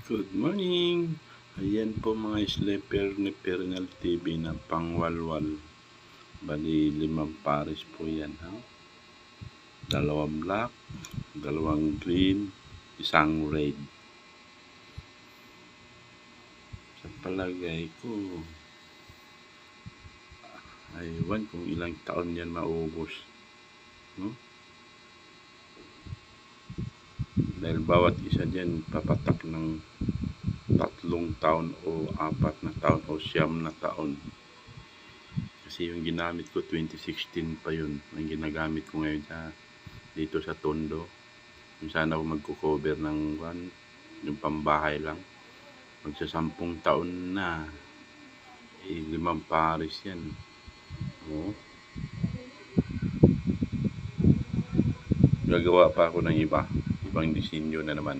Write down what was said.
Good morning! Ayan po mga sleeper ni Pernal TV na pangwalwal. Bali, 5 pares po yan. Ha? 2 black, 2 green, 1 red. Sa palagay ko, aywan kung ilang taon yan maubos. No? Dahil bawat isa dyan papatak ng 3 taon o 4 na taon o 9 na taon. Kasi yung ginamit ko 2016 pa yun. Ang ginagamit ko ngayon dito sa Tondo. Yung sana ako magko-cover ng yung pambahay lang. Magsa 10 taon na. 5 pares yan. Oo. Gagawa pa ako ng ibang disenyo na naman.